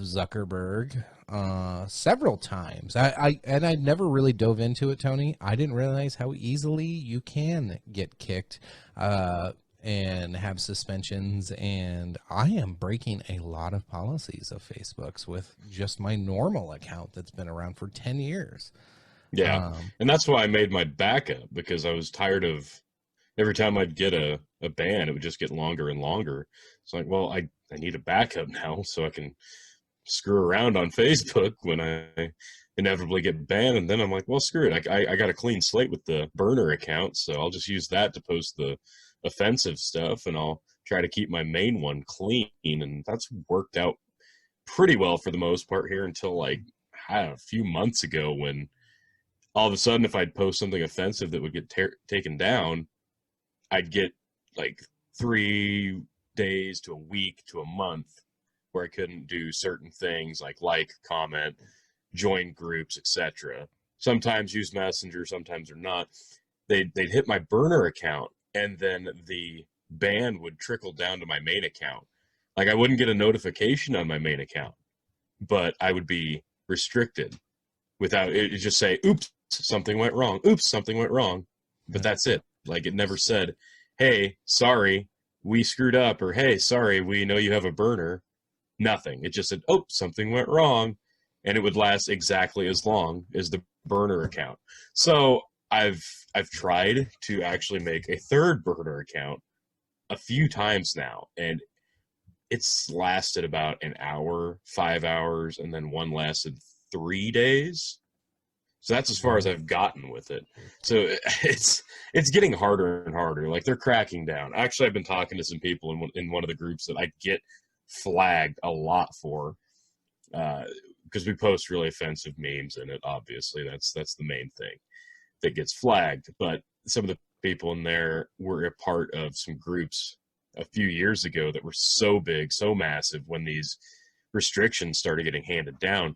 Zuckerberg several times. I never really dove into it, Tony. I didn't realize how easily you can get kicked and have suspensions. And I am breaking a lot of policies of Facebook's with just my normal account that's been around for 10 years. Yeah. And that's why I made my backup, because I was tired of every time I'd get a ban, it would just get longer and longer. It's like, well, I need a backup now so I can screw around on Facebook when I inevitably get banned. And then I'm like, well, screw it. I got a clean slate with the burner account, so I'll just use that to post the offensive stuff, and I'll try to keep my main one clean. And that's worked out pretty well for the most part here until like a few months ago, when all of a sudden, if I'd post something offensive that would get taken down, I'd get like 3 days to a week to a month where I couldn't do certain things like, comment, join groups, etc. Sometimes use Messenger, sometimes they're not. They'd hit my burner account, and then the ban would trickle down to my main account. Like, I wouldn't get a notification on my main account, but I would be restricted without it. Just say, oops, something went wrong. Oops, something went wrong. But that's it. Like, it never said, hey, sorry, we screwed up, or hey, sorry, we know you have a burner. Nothing. It just said, oh, something went wrong. And it would last exactly as long as the burner account. So I've tried to actually make a third burner account a few times now, and it's lasted about an hour, 5 hours, and then one lasted 3 days. So that's as far as I've gotten with it. So it's getting harder and harder. Like, they're cracking down. Actually, I've been talking to some people in one of the groups that I get flagged a lot for, because we post really offensive memes in it. Obviously, that's the main thing that gets flagged. But some of the people in there were a part of some groups a few years ago that were so big, so massive, when these restrictions started getting handed down,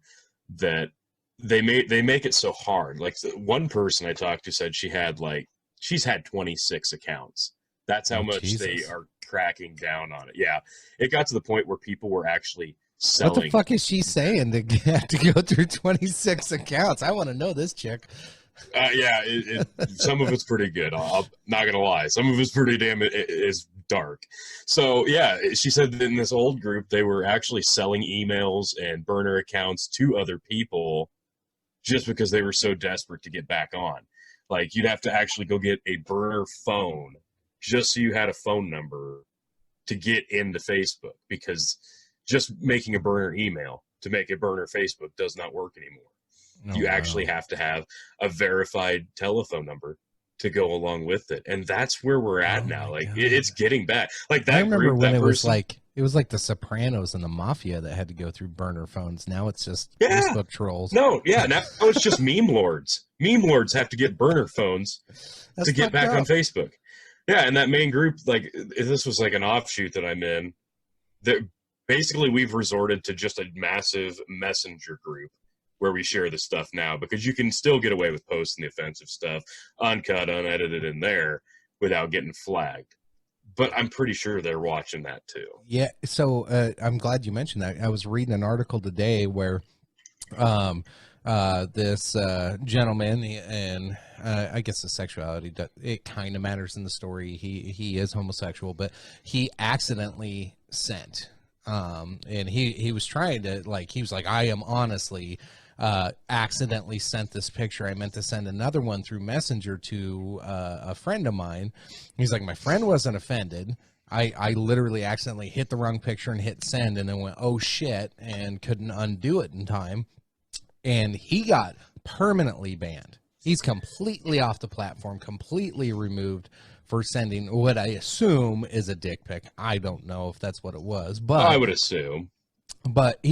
that they make it so hard. Like, one person I talked to said she's had 26 accounts. That's how much Jesus. they are cracking down on it. Yeah, it got to the point where people were actually What the selling. fuck is she saying to have to go through 26 accounts? I want to know this chick. Yeah, some of it's pretty good. I'm not gonna lie. Some of it's pretty damn is dark. So yeah, she said that in this old group, they were actually selling emails and burner accounts to other people just because they were so desperate to get back on. Like, you'd have to actually go get a burner phone just so you had a phone number to get into Facebook, because just making a burner email to make a burner Facebook does not work anymore. You actually have to have a verified telephone number to go along with it. And that's where we're at now. Like, it's getting bad. Like, that I remember group, when that it was person, like the Sopranos and the Mafia that had to go through burner phones. Now it's just yeah. Facebook trolls. No, yeah, now it's just meme lords. Meme lords have to get burner phones to get back on Facebook. Yeah, and that main group, like, this was like an offshoot that I'm in. That basically we've resorted to just a massive messenger group where we share the stuff now, because you can still get away with posting the offensive stuff, uncut, unedited in there, without getting flagged. But I'm pretty sure they're watching that too. Yeah, so I'm glad you mentioned that. I was reading an article today where this gentleman, and I guess the sexuality, it kind of matters in the story. He is homosexual, but he accidentally sent, and he was trying to, like, he was like, I am honestly accidentally sent this picture. I meant to send another one through Messenger to a friend of mine. He's like, my friend wasn't offended. I literally accidentally hit the wrong picture and hit send, and then went, oh shit, and couldn't undo it in time. And he got permanently banned. He's completely off the platform, completely removed for sending what I assume is a dick pic. I don't know if that's what it was, but I would assume. But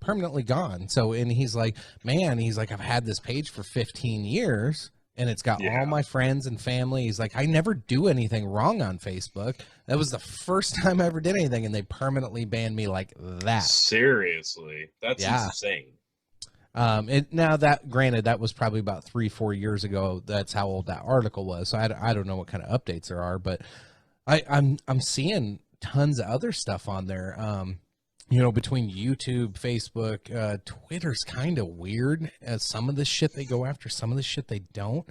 permanently gone. So, and he's like, man, he's like, I've had this page for 15 years and it's got all my friends and family. He's like, I never do anything wrong on Facebook. That was the first time I ever did anything, and they permanently banned me like that. Seriously, that's insane. Now that, granted, that was probably about 3-4 years ago. That's how old that article was. So I don't know what kind of updates there are, but I'm seeing tons of other stuff on there. you know, between YouTube, Facebook, Twitter's kind of weird. Some of the shit they go after, some of the shit they don't.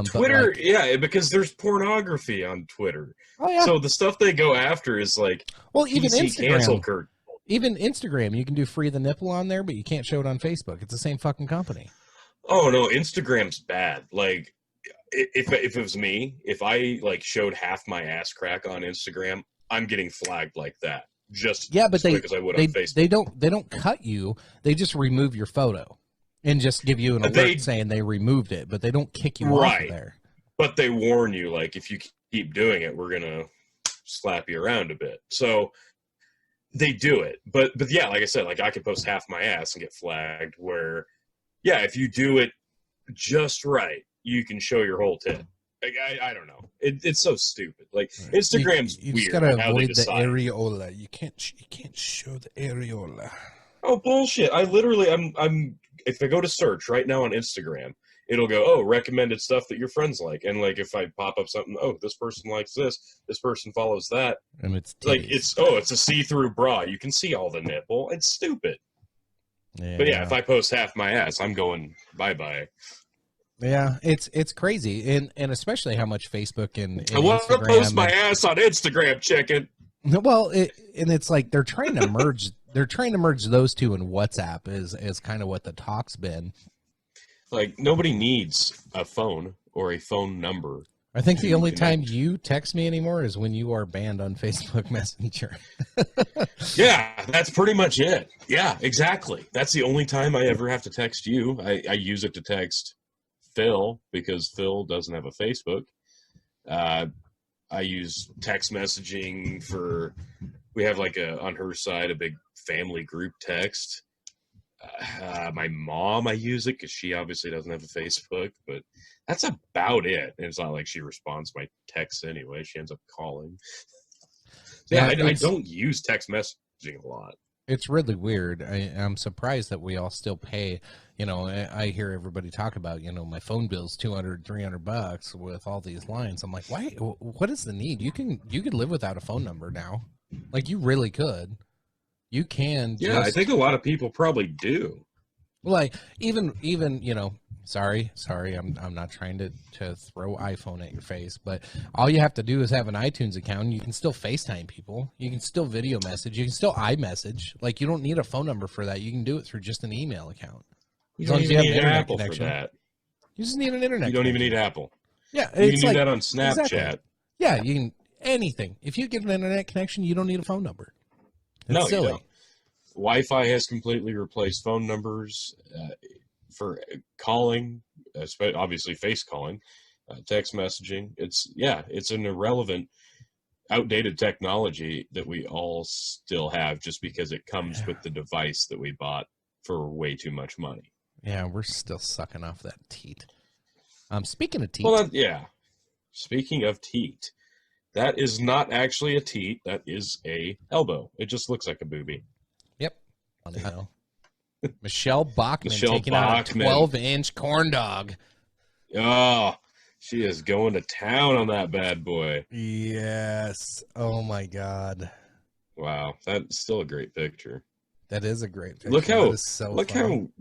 Twitter, but like, yeah, because there's pornography on Twitter. oh yeah. So the stuff they go after is like Well, even PC cancel Instagram. culture. Even Instagram, you can do free the nipple on there, but you can't show it on Facebook. It's the same fucking company. Oh no, Instagram's bad. Like if it was me, if I like showed half my ass crack on Instagram, I'm getting flagged like that. Just Yeah, but as quick as I would on Facebook. they don't cut you. They just remove your photo and just give you an alert saying they removed it, but they don't kick you off of there. But they warn you, like, if you keep doing it, we're gonna slap you around a bit. So they do it. But yeah, like I said, like I could post half my ass and get flagged. Where yeah, if you do it just right, you can show your whole tit. Like, I don't know. It's so stupid. Like Instagram's you weird. You just gotta avoid the areola. You can't show the areola. Oh bullshit! I literally, I'm. If I go to search right now on Instagram, it'll go, oh, recommended stuff that your friends like, and like if I pop up something, oh, this person likes this person follows that, and it's titties. Like it's a see-through bra. You can see all the nipple. It's stupid. Yeah. But yeah, if I post half my ass, I'm going bye-bye. Yeah, it's crazy, and especially how much Facebook and I want to Instagram post my ass on Instagram, chicken. Well, and it's like they're trying to merge. They're trying to merge those two in WhatsApp is kind of what the talk's been. Like nobody needs a phone or a phone number. I think the only time you text me anymore is when you are banned on Facebook Messenger. Yeah, that's pretty much it. Yeah, exactly. That's the only time I ever have to text you. I use it to text Phil because Phil doesn't have a Facebook. I use text messaging for, we have like on her side, a big family group text. My mom, I use it because she obviously doesn't have a Facebook, but that's about it. And it's not like she responds to my texts anyway. She ends up calling. So yeah, I don't use text messaging a lot. It's really weird. I'm surprised that we all still pay. You know, I hear everybody talk about, you know, my phone bill's $200-$300 with all these lines. I'm like, why? What is the need? You could live without a phone number now. Like, you really could. You can. Yeah, I think a lot of people probably do. Like, even you know, sorry, I'm not trying to throw iPhone at your face, but all you have to do is have an iTunes account. You can still FaceTime people. You can still video message. You can still iMessage. Like, you don't need a phone number for that. You can do it through just an email account. You don't even need Apple for that. You just need an internet. You don't even need Apple. Yeah, you can do that on Snapchat. Exactly. Yeah, you can anything. If you get an internet connection, you don't need a phone number. No, silly. You don't. Wi-Fi has completely replaced phone numbers for calling, obviously face calling, text messaging. It's an irrelevant, outdated technology that we all still have just because it comes with the device that we bought for way too much money. Yeah, we're still sucking off that teat. Speaking of teat. Well, yeah. Speaking of teat, that is not actually a teat. That is a elbow. It just looks like a boobie. Yep. Michelle Bachmann taking out a 12-inch corn dog. Oh, she is going to town on that bad boy. Yes. Oh my God. Wow, that's still a great picture. That is a great picture. Look how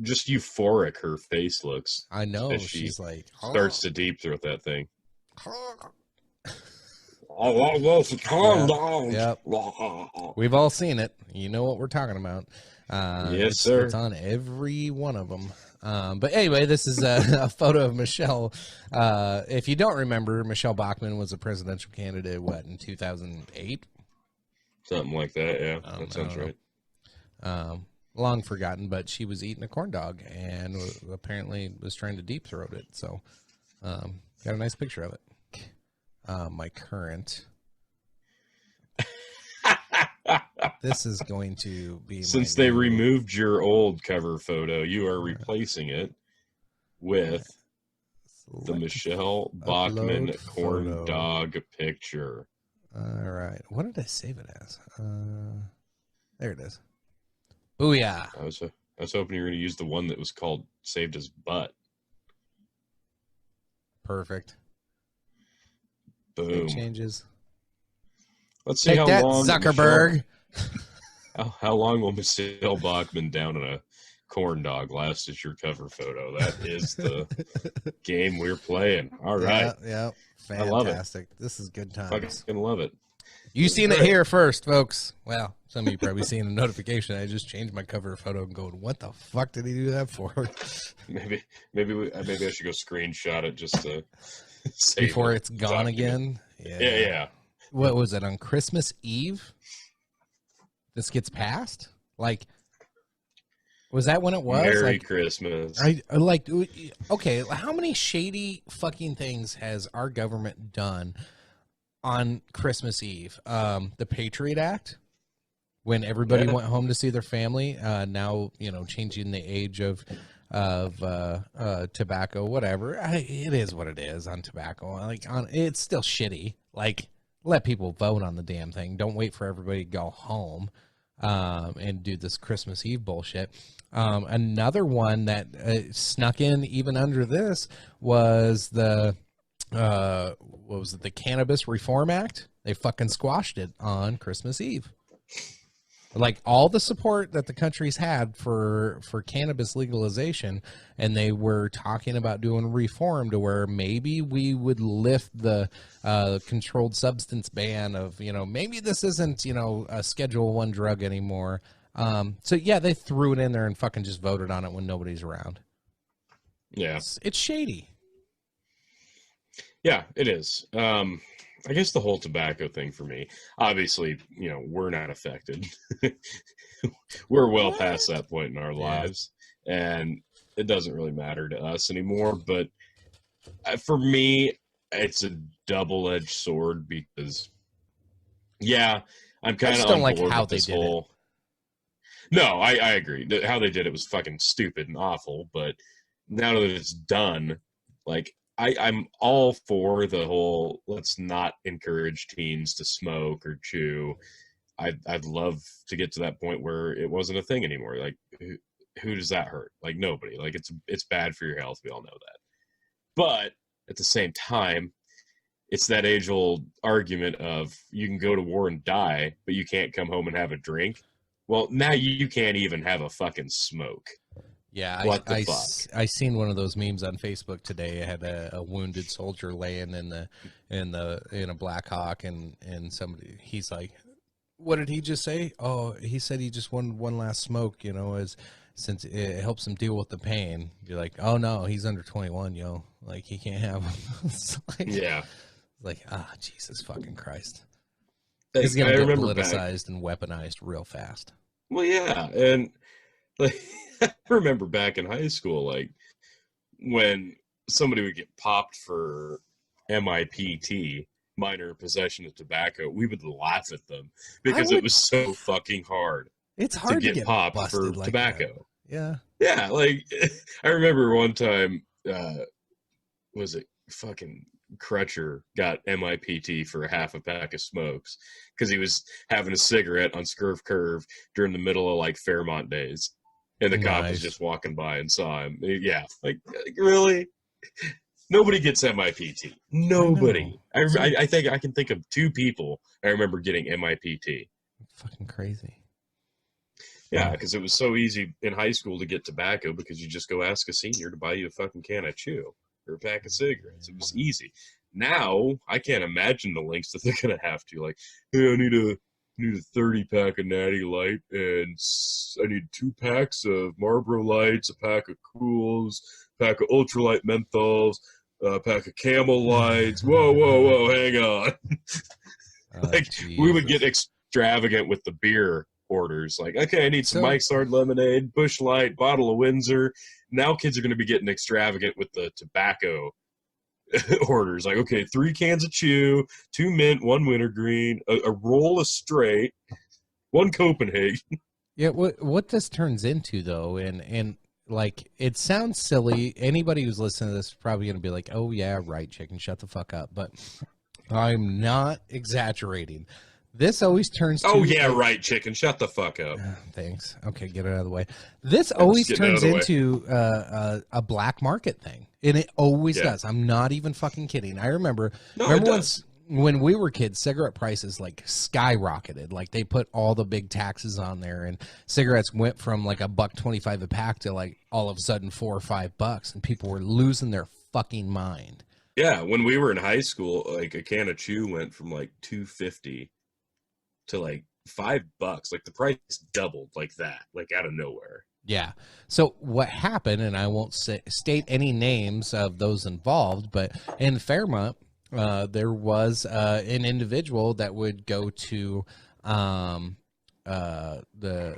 just euphoric her face looks. I know. She's like starts to deep throat that thing. Yep. We've all seen it. You know what we're talking about. Yes, sir. It's on every one of them. But anyway, this is a photo of Michelle. If you don't remember, Michelle Bachmann was a presidential candidate, in 2008? Something like that, yeah. That sounds right. Long forgotten, but she was eating a corn dog and apparently was trying to deep throat it. So got a nice picture of it. My current. This is going to be since they removed your old cover photo, you are replacing it with the Michelle Bachmann corn dog picture. All right, what did I save it as? There it is. Booyah! I was hoping you were going to use the one that was called saved as butt. Perfect. Boom. Save changes. Let's see Take how that, long Zuckerberg. How long will Michelle Bachman down in a corn dog last as your cover photo? That is the game we're playing. All right. Yeah. I love it. Fantastic. This is good I times. fucking love it. You It's seen it great. here first, folks. Well, some of you probably seen a notification. I just changed my cover photo and going, what the fuck did he do that for? Maybe I should go screenshot it just to save Before it. it's gone Document. again? Yeah. What was it, on Christmas Eve? This gets passed? Like, was that when it was? Merry like, Christmas. I like, okay, how many shady fucking things has our government done on Christmas Eve? The Patriot Act, when everybody went home to see their family. Now, changing the age of tobacco, whatever. It is what it is on tobacco. It's still shitty. Like, let people vote on the damn thing. Don't wait for everybody to go home and do this Christmas Eve bullshit. Another one that snuck in even under this was the what was it? The Cannabis Reform Act. They fucking squashed it on Christmas Eve. Like, all the support that the country's had for cannabis legalization, and they were talking about doing reform to where maybe we would lift the controlled substance ban of, maybe this isn't, a Schedule I drug anymore. So yeah, they threw it in there and fucking just voted on it when nobody's around. Yeah. It's shady. Yeah, it is. I guess the whole tobacco thing for me, obviously, we're not affected. We're well past that point in our lives, and it doesn't really matter to us anymore. But for me, it's a double-edged sword because, yeah, I'm kind of on board with this whole. No, I agree. How they did it was fucking stupid and awful. But now that it's done, like, I'm all for the whole let's not encourage teens to smoke or chew. I'd love to get to that point where it wasn't a thing anymore. Like, who does that hurt? Like, nobody. Like, it's bad for your health. We all know that. But at the same time, it's that age-old argument of you can go to war and die, but you can't come home and have a drink. Well, now you can't even have a fucking smoke. Yeah, what the fuck? I seen one of those memes on Facebook today. It had a wounded soldier laying in a Black Hawk, and somebody, he's like, what did he just say? Oh, he said he just wanted one last smoke, since it helps him deal with the pain. You're like, oh no, he's under 21, like he can't have them. Yeah, like, Jesus fucking Christ. It's gonna get politicized and weaponized real fast. Well, yeah, and like I remember back in high school, like when somebody would get popped for MIPT, minor possession of tobacco, we would laugh at them because it was so fucking hard. It's hard to get popped for like tobacco. That. Yeah, like I remember one time, was it fucking Crutcher got MIPT for half a pack of smokes because he was having a cigarette on Scurf Curve during the middle of like Fairmont days, and the cop was just walking by and saw him. Yeah, like really, nobody gets MIPT. Nobody. I think I can think of 2 people I remember getting MIPT. Fucking crazy. Yeah, because it was so easy in high school to get tobacco because you just go ask a senior to buy you a fucking can of chew or a pack of cigarettes. It was easy. Now I can't imagine the lengths that they're gonna have to. Like, hey, I need a 30-pack of Natty Light, and I need 2 packs of Marlboro Lights, a pack of Cools, a pack of Ultralight Menthols, a pack of Camel Lights. Whoa, hang on. We would get extravagant with the beer orders. Like, okay, I need some Mike's Hard Lemonade, Busch Light, bottle of Windsor. Now kids are going to be getting extravagant with the tobacco orders. Like, okay, 3 cans of chew, 2 mint, 1 wintergreen, a roll of straight, 1 Copenhagen. Yeah, what this turns into though, and like, it sounds silly. Anybody who's listening to this is probably going to be like, oh yeah, right, chicken, shut the fuck up. But I'm not exaggerating. This always turns to... Oh, yeah, right, chicken. Shut the fuck up. Thanks. Okay, get it out of the way. This always turns into a black market thing. And it always does. I'm not even fucking kidding. I remember when we were kids, cigarette prices like skyrocketed. Like they put all the big taxes on there, and cigarettes went from like $1.25 a pack to like all of a sudden $4 or $5, and people were losing their fucking mind. Yeah, when we were in high school, like a can of chew went from like $2.50 to like $5. Like the price doubled like that, like out of nowhere. Yeah. So what happened, and I won't state any names of those involved, but in Fairmont, there was an individual that would go to the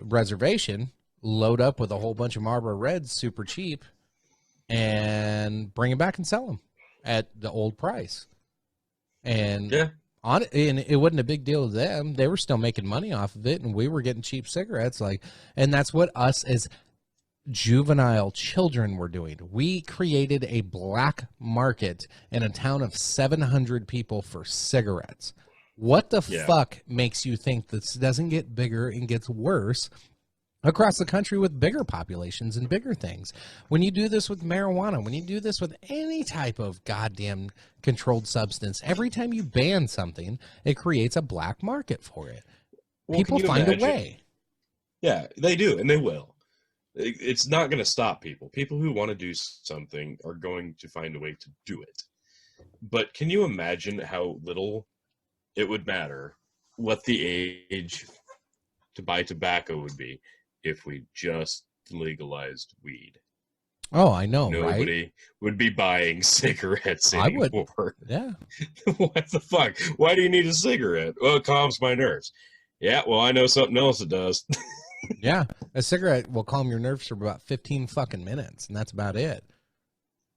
reservation, load up with a whole bunch of Marlboro Reds super cheap, and bring them back and sell them at the old price. And Yeah. and it wasn't a big deal to them. They were still making money off of it, and we were getting cheap cigarettes. And that's what us as juvenile children were doing. We created a black market in a town of 700 people for cigarettes. What the fuck makes you think this doesn't get bigger and gets worse across the country with bigger populations and bigger things? When you do this with marijuana, when you do this with any type of goddamn controlled substance, every time you ban something, it creates a black market for it. Well, people find a way. Yeah, they do, and they will. It's not going to stop people. People who want to do something are going to find a way to do it. But can you imagine how little it would matter what the age to buy tobacco would be if we just legalized weed? Oh, I know, Nobody would be buying cigarettes anymore. I would. Yeah. What the fuck? Why do you need a cigarette? Well, it calms my nerves. Yeah, well, I know something else it does. Yeah, a cigarette will calm your nerves for about 15 fucking minutes, and that's about it.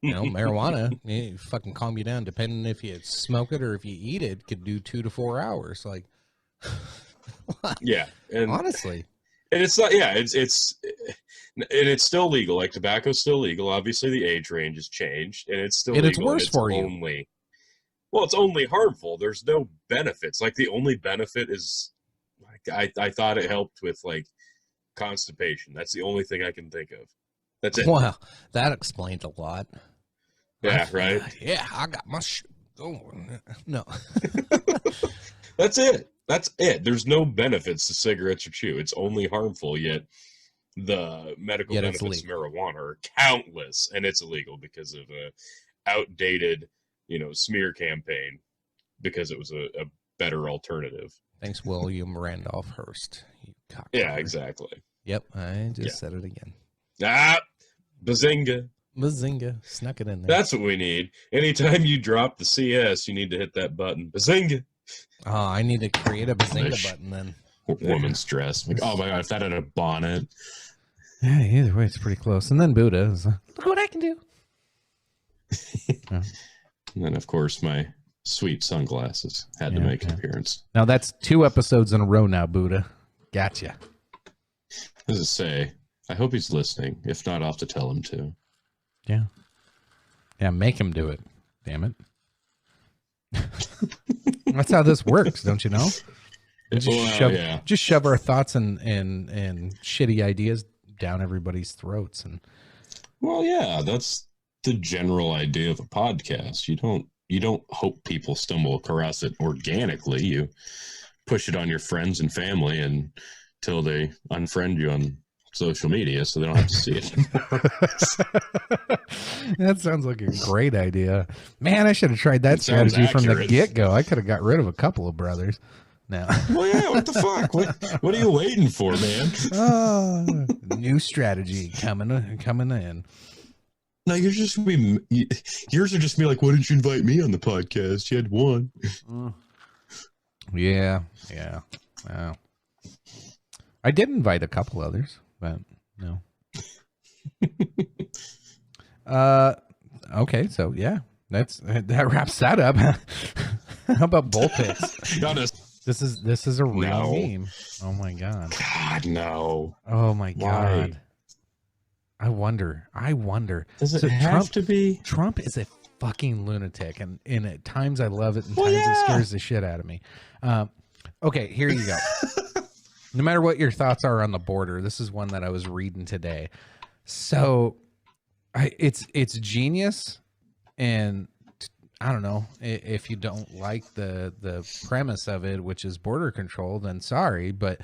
You know, marijuana, you fucking calm you down, depending if you smoke it or if you eat it, could do 2 to 4 hours. Like, yeah, and honestly, and it's not. Yeah, it's still legal. Like tobacco's still legal. Obviously, the age range has changed, and it's still and legal. It's worse for you. Well, it's only harmful. There's no benefits. Like the only benefit is, like, I thought it helped with like constipation. That's the only thing I can think of. That's it. Wow, that explains a lot. Yeah, right? Yeah, I got my shit going. No. That's it. That's it. There's no benefits to cigarettes or chew. It's only harmful, yet the medical benefits of marijuana are countless, and it's illegal because of a outdated, smear campaign, because it was a better alternative. Thanks, William Randolph Hearst. Yeah, exactly. Yep, I just said it again. Ah, bazinga. Bazinga. Snuck it in there. That's what we need. Anytime you drop the CS, you need to hit that button. Bazinga. Oh, I need to create a bazinga button then. Woman's dress. Like, oh my god, if that had a bonnet. Yeah, either way, it's pretty close. And then Buddha is look what I can do. Yeah. And then, of course, my sweet sunglasses had to make an appearance. Now, that's 2 episodes in a row now, Buddha. Gotcha. As I say, I hope he's listening. If not, I'll have to tell him to. Yeah. Yeah, make him do it. Damn it. That's how this works, don't you know? Just shove our thoughts and shitty ideas down everybody's throats. Well, yeah, that's the general idea of a podcast. You don't hope people stumble across it organically. You push it on your friends and family until they unfriend you on social media so they don't have to see it anymore. That sounds like a great idea. Man, I should have tried that strategy from the get-go. I could have got rid of a couple of brothers. No. Well, yeah, what the fuck? What are you waiting for, man? New strategy coming in. No, yours are just me like, why didn't you invite me on the podcast? You had one. Yeah. Wow. I did invite a couple others, but no. Okay, so yeah, that wraps that up. How about bull pits? This is a real meme. Oh my god. God, no. Oh my god. Why? I wonder. Does it have to be? Trump is a fucking lunatic, and at times I love it, and times it scares the shit out of me. Okay, here you go. No matter what your thoughts are on the border, this is one that I was reading today. So, it's genius, and I don't know, if you don't like the premise of it, which is border control, then sorry, but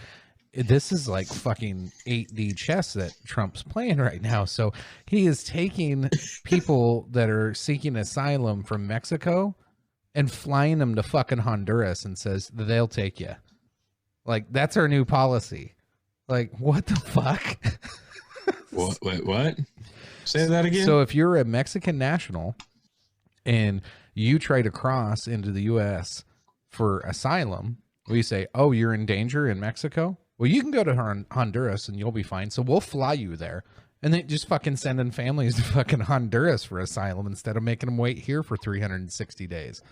this is like fucking 8D chess that Trump's playing right now. So he is taking people that are seeking asylum from Mexico and flying them to fucking Honduras and says they'll take you. Like, that's our new policy. Like, what the fuck? What? Wait, what? Say that again. So if you're a Mexican national and you try to cross into the U.S. for asylum, we say, oh, you're in danger in Mexico? Well, you can go to Honduras and you'll be fine. So we'll fly you there. And then just fucking sending families to fucking Honduras for asylum instead of making them wait here for 360 days.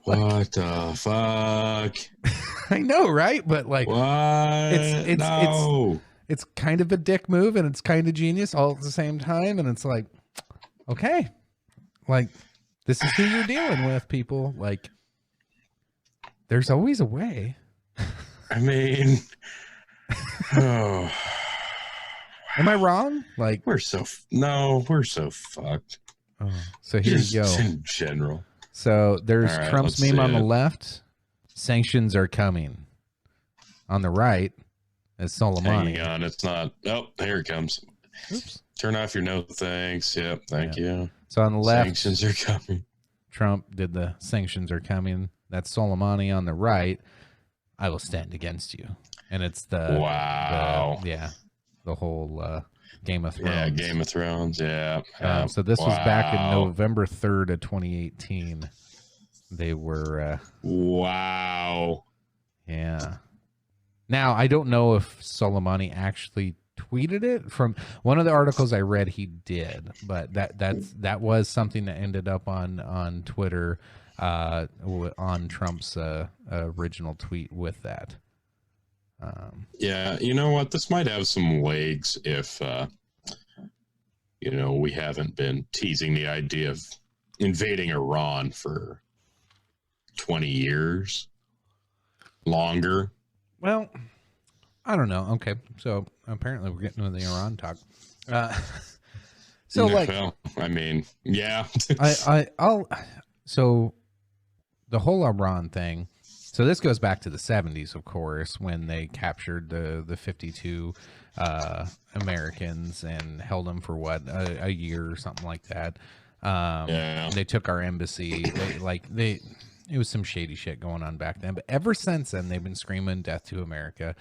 What the fuck? I know, right? But like, what? It's kind of a dick move and it's kind of genius all at the same time. And it's like, okay, like, this is who you're dealing with, people. Like, there's always a way. I mean, oh. Am I wrong? Like, we're so fucked. Oh, so here you go. In general. So there's right, Trump's meme on the left. Sanctions are coming. On the right is Soleimani. Hang on, it's not. Oh, here it comes. Oops. Turn off your no thanks. Yep, thank you. So on the left, sanctions are coming. Trump did the sanctions are coming. That's Soleimani on the right. I will stand against you. And it's the whole Game of Thrones. Yeah, Game of Thrones. Yeah. So this was back in November 3rd of 2018. They were. Wow. Yeah. Now, I don't know if Soleimani actually tweeted it. From one of the articles I read, he did, but that was something that ended up on Twitter on Trump's original tweet with that. Yeah, you know what? This might have some legs if, we haven't been teasing the idea of invading Iran for 20 years longer. Well, I don't know. Okay, so apparently we're getting into the Iran talk. So, like, well, I mean, yeah. So the whole Iran thing. So this goes back to the 70s, of course, when they captured the 52 Americans and held them for a year or something like that. They took our embassy. It was some shady shit going on back then. But ever since then, they've been screaming death to America.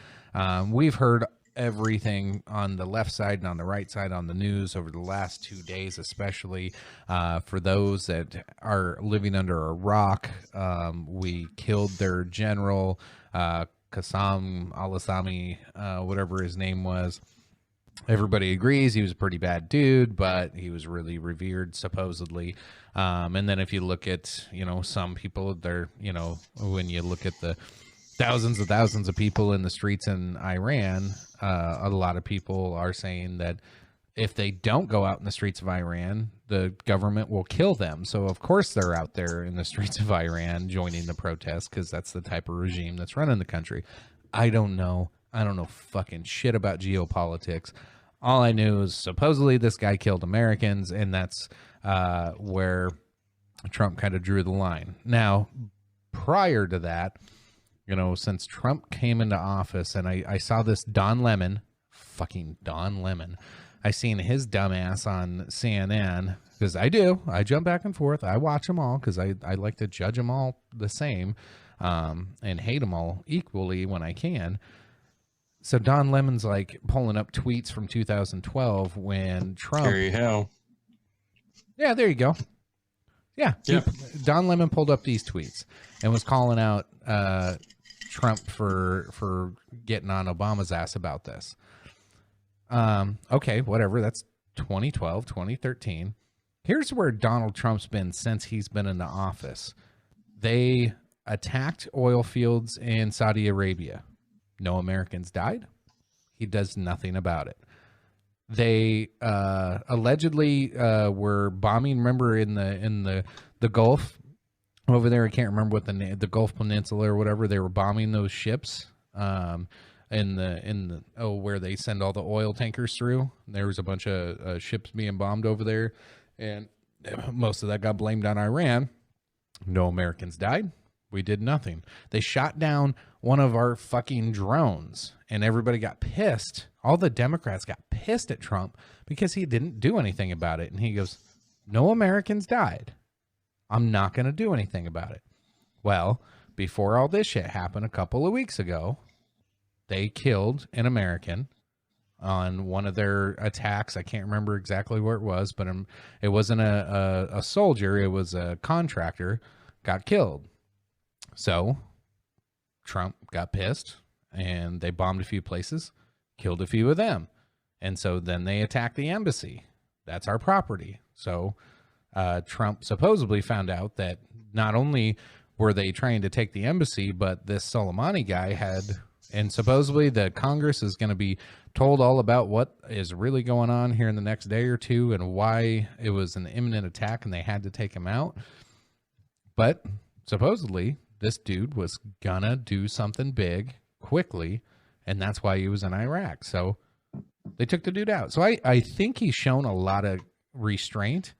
We've heard everything on the left side and on the right side on the news over the last 2 days, especially for those that are living under a rock. We killed their general, Qassam al-Assami, whatever his name was. Everybody agrees he was a pretty bad dude, but he was really revered, supposedly. And then if you look at, some people, they're, when you look at the thousands of people in the streets in Iran, a lot of people are saying that if they don't go out in the streets of Iran, the government will kill them. So, of course, they're out there in the streets of Iran joining the protests because that's the type of regime that's running the country. I don't know. I don't know fucking shit about geopolitics. All I knew is supposedly this guy killed Americans, and that's where Trump kind of drew the line. Now, prior to that, since Trump came into office, and I saw this fucking Don Lemon, I seen his dumbass on CNN, because I jump back and forth. I watch them all because I like to judge them all the same and hate them all equally when I can. So Don Lemon's like pulling up tweets from 2012 when Trump. There you go. Yeah, there you go. Yeah. Don Lemon pulled up these tweets and was calling out Trump for getting on Obama's ass about this. Okay, whatever. That's 2012, 2013. Here's where Donald Trump's been since he's been in the office. They attacked oil fields in Saudi Arabia. No Americans died. He does nothing about it. They allegedly were bombing. Remember in the Gulf over there? I can't remember what the Gulf Peninsula or whatever. They were bombing those ships in the where they send all the oil tankers through. There was a bunch of ships being bombed over there, and most of that got blamed on Iran. No Americans died. We did nothing. They shot down one of our fucking drones, and everybody got pissed. All the Democrats got pissed at Trump because he didn't do anything about it. And he goes, no Americans died. I'm not going to do anything about it. Well, before all this shit happened a couple of weeks ago, they killed an American on one of their attacks. I can't remember exactly where it was, but it wasn't a soldier. It was a contractor got killed. So Trump got pissed and they bombed a few places, killed a few of them. And so then they attacked the embassy. That's our property. So Trump supposedly found out that not only were they trying to take the embassy, but this Soleimani guy had, and supposedly the Congress is going to be told all about what is really going on here in the next day or two and why it was an imminent attack and they had to take him out. But supposedly this dude was gonna do something big quickly, and that's why he was in Iraq. So they took the dude out. So I think he's shown a lot of restraint,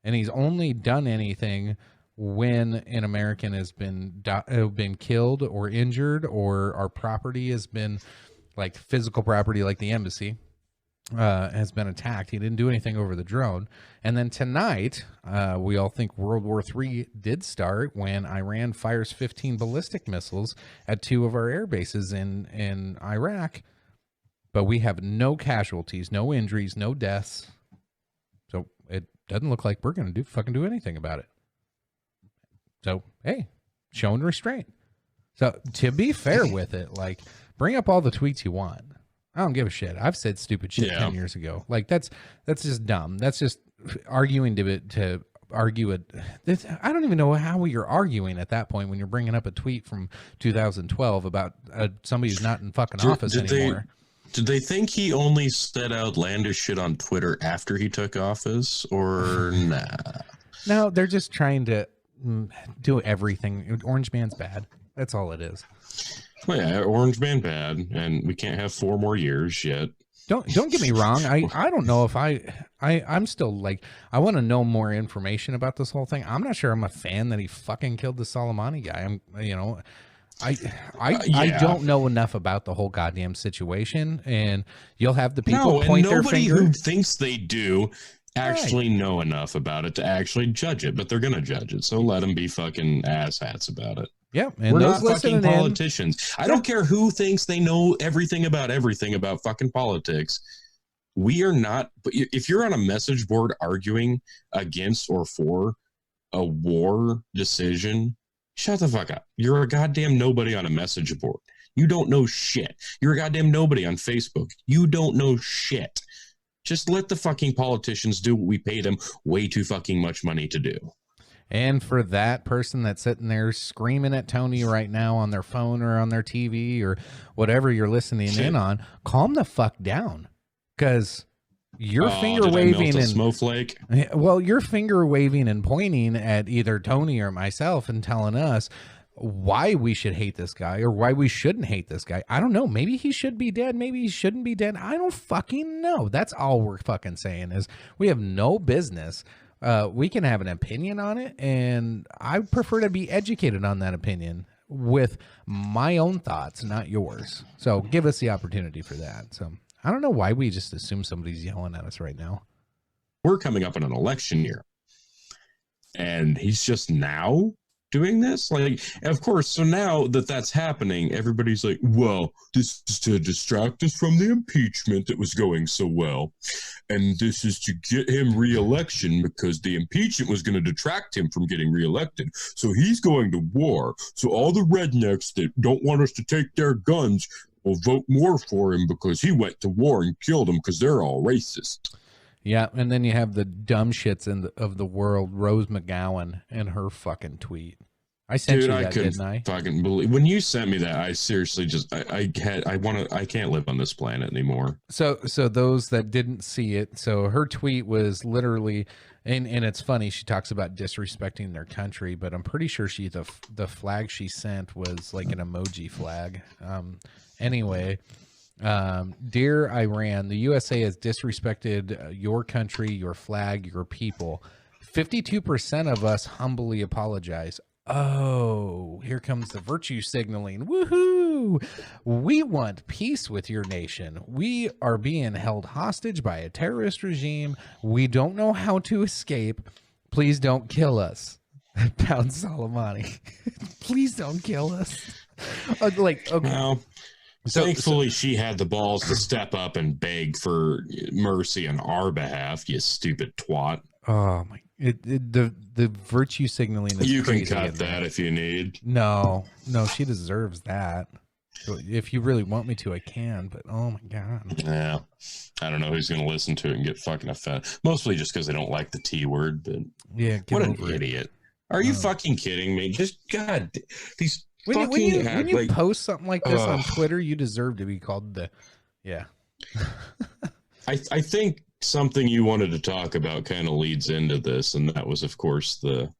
and he's only done anything when an American has been killed or injured, or our property has been, like physical property, like the embassy, has been attacked. He didn't do anything over the drone. And then tonight, we all think World War III did start when Iran fires 15 ballistic missiles at 2 of our air bases in Iraq. But we have no casualties, no injuries, no deaths. So it doesn't look like we're going to do anything about it. So, hey, showing restraint. So to be fair with it, like, bring up all the tweets you want. I don't give a shit. I've said stupid shit 10 years ago. Like, that's just dumb. That's just arguing to argue it. I don't even know how you're arguing at that point when you're bringing up a tweet from 2012 about somebody who's not in fucking office anymore. Did they think he only said outlandish shit on Twitter after he took office, or nah? No, they're just trying to do everything. Orange Man's bad. That's all it is. Well, yeah, Orange Man bad, and we can't have 4 more years yet. Don't get me wrong. I don't know if I'm still, like, I want to know more information about this whole thing. I'm not sure I'm a fan that he fucking killed the Soleimani guy. I don't know enough about the whole goddamn situation, and you'll have the people point their finger. Nobody who thinks they do actually know enough about it to actually judge it, but they're gonna judge it, so let them be fucking asshats about it. Yep, and we're not fucking politicians. I don't care who thinks they know everything about fucking politics. We are not. But if you're on a message board arguing against or for a war decision, shut the fuck up. You're a goddamn nobody on a message board. You don't know shit. You're a goddamn nobody on Facebook. You don't know shit. Just let the fucking politicians do what we pay them way too fucking much money to do. And for that person that's sitting there screaming at Tony right now on their phone or on their TV or whatever you're listening in on, calm the fuck down. Because you're finger waving and snowflake. Well, you're finger waving and pointing at either Tony or myself and telling us why we should hate this guy or why we shouldn't hate this guy. I don't know. Maybe he should be dead. Maybe he shouldn't be dead. I don't fucking know. That's all we're fucking saying is we have no business. We can have an opinion on it, and I prefer to be educated on that opinion with my own thoughts, not yours. So give us the opportunity for that. So I don't know why we just assume somebody's yelling at us right now. We're coming up in an election year, and he's just now doing this. Like, of course, so now that that's happening, everybody's like, well, this is to distract us from the impeachment that was going so well. And this is to get him re-election because the impeachment was going to detract him from getting re-elected. So he's going to war. So all the rednecks that don't want us to take their guns will vote more for him because he went to war and killed them because they're all racist. Yeah, and then you have the dumb shits of the world, Rose McGowan, and her fucking tweet. I sent you that, didn't I? Fucking believe when you sent me that. I seriously just I can't live on this planet anymore. So those that didn't see it, so her tweet was literally, and it's funny. She talks about disrespecting their country, but I'm pretty sure the flag she sent was like an emoji flag. Anyway. Dear Iran, the USA has disrespected your country, your flag, your people. 52% of us humbly apologize. Oh, here comes the virtue signaling. Woohoo! We want peace with your nation. We are being held hostage by a terrorist regime. We don't know how to escape. Please don't kill us. Pound Soleimani. Please don't kill us. Okay. Well, thankfully, she had the balls to step up and beg for mercy on our behalf, you stupid twat. Oh my! The virtue signaling is you crazy. You can cut that if you need. No, she deserves that. If you really want me to, I can. But oh my god. Yeah, I don't know who's going to listen to it and get fucking offended. Mostly just because they don't like the T word. But yeah, what an idiot! Are you fucking kidding me? Just God, these. When you post something like this on Twitter, you deserve to be called the. Yeah. I think something you wanted to talk about kind of leads into this, and that was, of course, the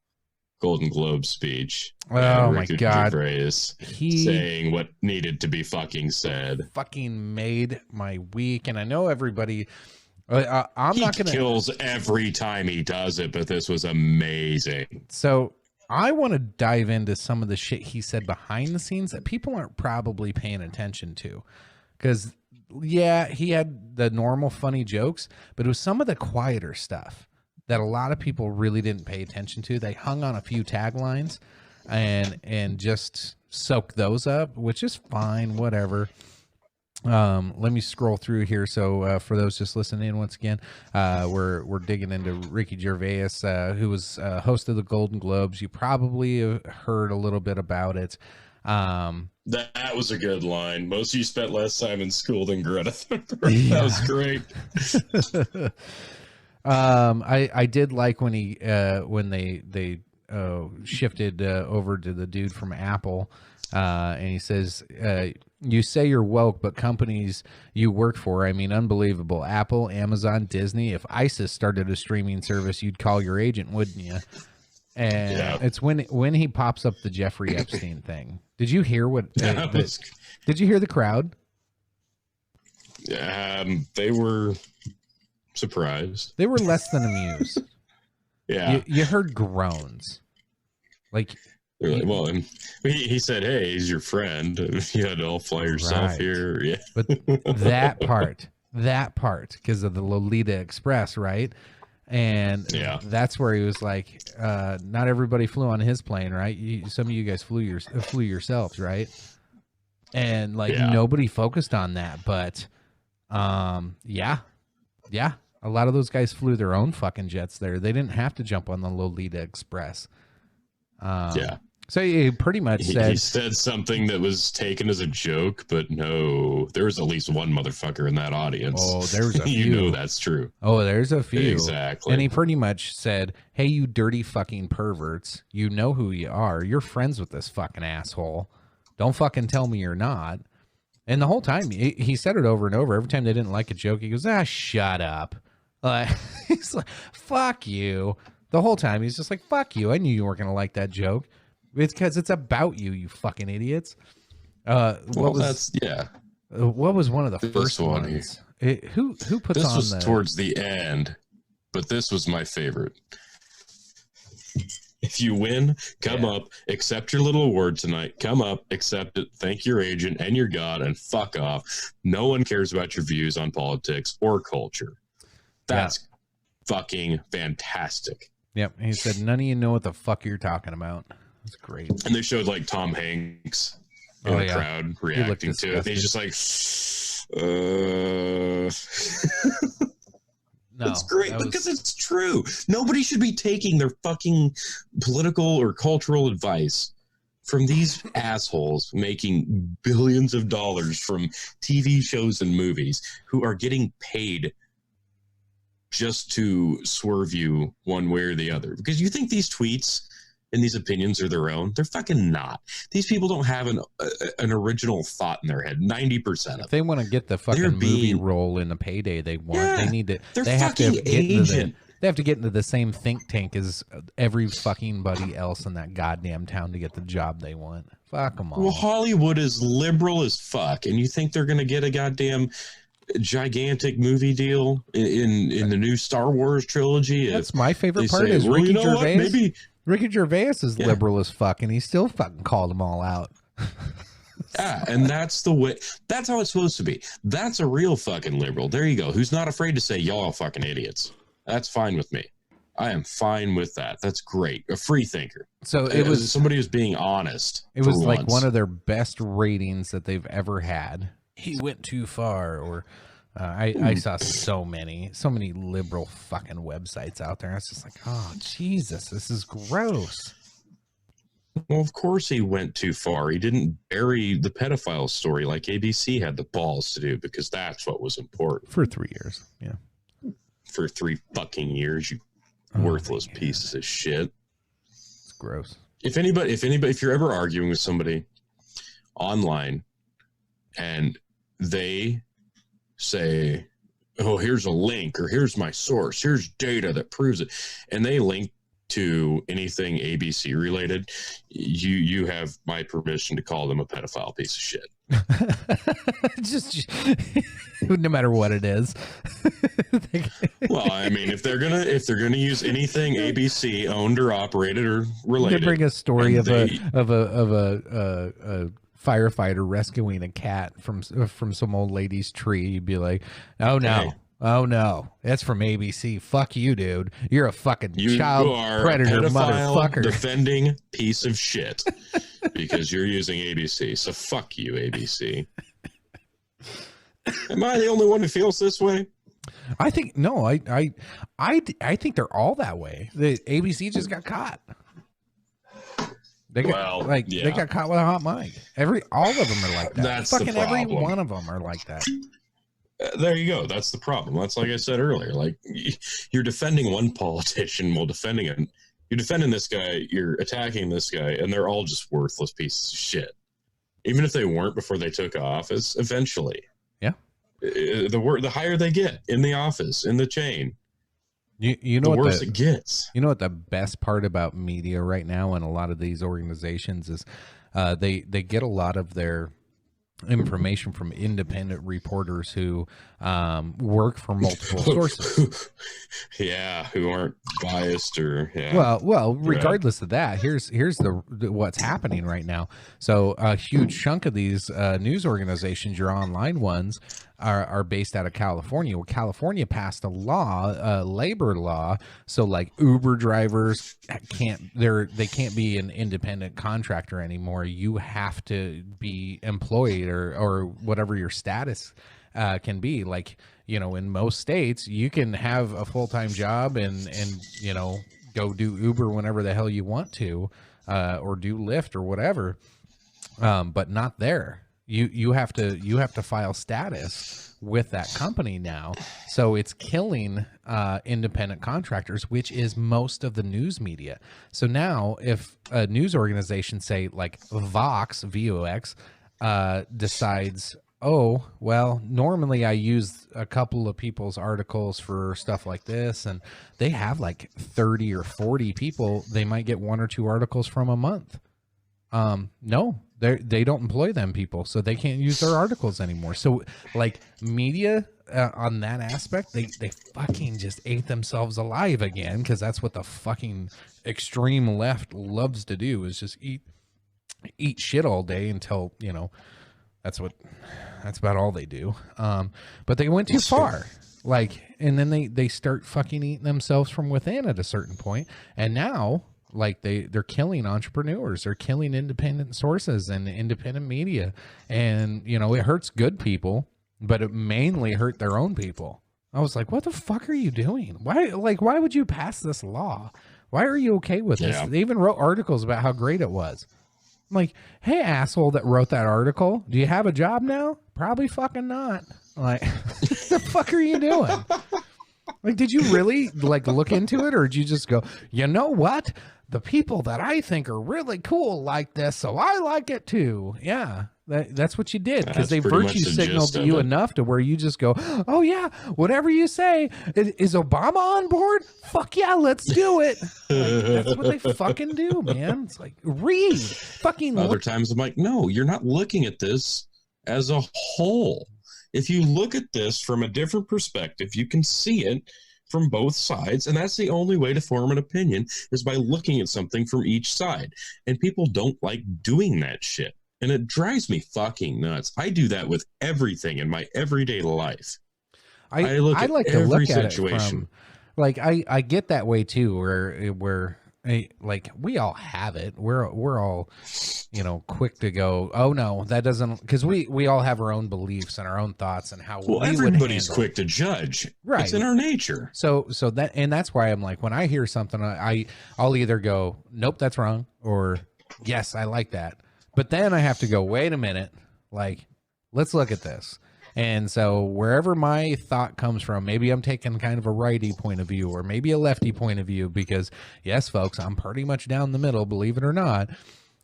Golden Globe speech. Oh my God! Gervais saying what needed to be fucking said. Fucking made my week, and I know everybody. I'm not gonna. He kills every time he does it, but this was amazing. So I want to dive into some of the shit he said behind the scenes that people aren't probably paying attention to, because. Yeah, he had the normal funny jokes, but it was some of the quieter stuff that a lot of people really didn't pay attention to. They hung on a few taglines and just soaked those up, which is fine, whatever. Let me scroll through here. So for those just listening in once again, we're digging into Ricky Gervais, who was host of the Golden Globes. You probably have heard a little bit about it. That was a good line. Most of you spent less time in school than Greta Thunberg. That was great. I did like when he when they shifted over to the dude from Apple, and he says, you say you're woke, but companies you work for, I mean, unbelievable. Apple, Amazon, Disney. If ISIS started a streaming service, you'd call your agent, wouldn't you? And yeah. It's when he pops up the Jeffrey Epstein thing. Did you hear what? Did you hear the crowd? They were surprised. They were less than amused. Yeah, you heard groans. Like, well, he said, "Hey, he's your friend. You had to all fly yourself here." Yeah, but that part, because of the Lolita Express, right? And yeah, that's where he was like, not everybody flew on his plane, right? Some of you guys flew yourselves, right? And like nobody focused on that, but yeah, a lot of those guys flew their own fucking jets there. They didn't have to jump on the Lolita Express. Yeah. So he pretty much said... He said something that was taken as a joke, but no, there was at least one motherfucker in that audience. Oh, there's a few. You know that's true. Oh, there's a few. Exactly. And he pretty much said, hey, you dirty fucking perverts, you know who you are. You're friends with this fucking asshole. Don't fucking tell me you're not. And the whole time, he said it over and over. Every time they didn't like a joke, he goes, shut up. He's like, fuck you. The whole time, he's just like, fuck you. I knew you weren't going to like that joke. It's because it's about you, you fucking idiots. What was one of the first ones? Who puts this on was towards the end, but this was my favorite. If you win, come up, accept your little award tonight. Come up, accept it, thank your agent and your God, and fuck off. No one cares about your views on politics or culture. That's fucking fantastic. Yep. He said, none of you know what the fuck you're talking about. That's great. And they showed like Tom Hanks in the crowd reacting to it. He's just like, No, it's great because it's true. Nobody should be taking their fucking political or cultural advice from these assholes making billions of dollars from TV shows and movies who are getting paid just to swerve you one way or the other. Because you think these tweets and these opinions are their own. They're fucking not. These people don't have an original thought in their head. 90% of if they want to get the fucking movie role in the payday they want, they need to. They have to get into the same think tank as every fucking buddy else in that goddamn town to get the job they want. Fuck them all. Well, Hollywood is liberal as fuck, and you think they're gonna get a goddamn gigantic movie deal in the new Star Wars trilogy. That's my favorite part is Ricky Gervais. Maybe Ricky Gervais is liberal as fuck, and he still fucking called them all out. Yeah, and that's the way. That's how it's supposed to be. That's a real fucking liberal. There you go. Who's not afraid to say y'all fucking idiots. That's fine with me. I am fine with that. That's great. A free thinker. So it was somebody who's being honest. It was like one of their best ratings that they've ever had. He went too far, or I saw so many liberal fucking websites out there. I was just like, oh Jesus, this is gross. Well, of course he went too far. He didn't bury the pedophile story like ABC had the balls to do, because that's what was important. For 3 years, yeah. For 3 fucking years, you worthless pieces of shit. It's gross. If you're ever arguing with somebody online and they say, oh, here's a link, or here's my source, here's data that proves it, and they link to anything ABC related, you have my permission to call them a pedophile piece of shit. just no matter what it is. Well, I mean, if they're gonna use anything ABC owned or operated or related, they bring a story of a firefighter rescuing a cat from some old lady's tree, you'd be like, oh no. Hey. Oh no, that's from ABC. Fuck you, dude. You're a fucking you child are predator, a pedophile motherfucker. Defending piece of shit because you're using ABC. So fuck you, ABC. Am I the only one who feels this way? I think no. I think they're all that way. The ABC just got caught. They got they got caught with a hot mic. All of them are like that. That's fucking the problem. every one of them are like that. There you go. That's the problem. That's like I said earlier. Like, you're defending one politician while defending him. You're defending this guy. You're attacking this guy, and they're all just worthless pieces of shit. Even if they weren't before they took office, eventually. Yeah. The higher they get in the office, in the chain, you know the what worse it gets. You know what the best part about media right now and a lot of these organizations is they get a lot of their information from independent reporters who work for multiple sources. Who aren't biased or well regardless of that, here's the what's happening right now. So a huge chunk of these news organizations, your online ones, are based out of California. Well, California passed a law, labor law, so like Uber drivers can't be an independent contractor anymore. You have to be employed or whatever your status can be. Like, you know, in most states you can have a full-time job and you know, go do Uber whenever the hell you want to, or do Lyft or whatever, but not there. You have to file status with that company now. So it's killing independent contractors, which is most of the news media. So now if a news organization, say like Vox, VOX, decides, oh, well, normally I use a couple of people's articles for stuff like this, and they have like 30 or 40 people, they might get 1 or 2 articles from a month. No, they don't employ them people, so they can't use their articles anymore. So like media on that aspect, they fucking just ate themselves alive again, because that's what the fucking extreme left loves to do, is just eat shit all day until, you know, that's about all they do. But they went too far. Like, and then they start fucking eating themselves from within at a certain point. And now, like, they're killing entrepreneurs. They're killing independent sources and independent media. And, you know, it hurts good people, but it mainly hurt their own people. I was like, what the fuck are you doing? Why would you pass this law? Why are you okay with this? They even wrote articles about how great it was. I'm like, hey, asshole that wrote that article, do you have a job now? Probably fucking not. Like, what the fuck are you doing? Like, did you really like look into it, or did you just go, you know what? The people that I think are really cool like this, so I like it too. Yeah, that's what you did, because they virtue signaled you enough to where you just go, oh yeah, whatever you say. Is Obama on board? Fuck yeah, let's do it. Like, that's what they fucking do, man. It's like, read. Fucking other times I'm like, no, you're not looking at this as a whole. If you look at this from a different perspective, you can see it from both sides, and that's the only way to form an opinion is by looking at something from each side. And people don't like doing that shit. And it drives me fucking nuts. I do that with everything in my everyday life. I look I at like to every look at situation. it from, like, I get that way too, where like we all have it. We're all, you know, quick to go, oh no, that doesn't, because we all have our own beliefs and our own thoughts and how Well, we would everybody's handle quick to judge. Right. It's in our nature. So that's why I'm like, when I hear something, I'll either go, nope, that's wrong, or yes, I like that. But then I have to go, wait a minute, like, let's look at this. And so wherever my thought comes from, maybe I'm taking kind of a righty point of view or maybe a lefty point of view, because yes, folks, I'm pretty much down the middle, believe it or not.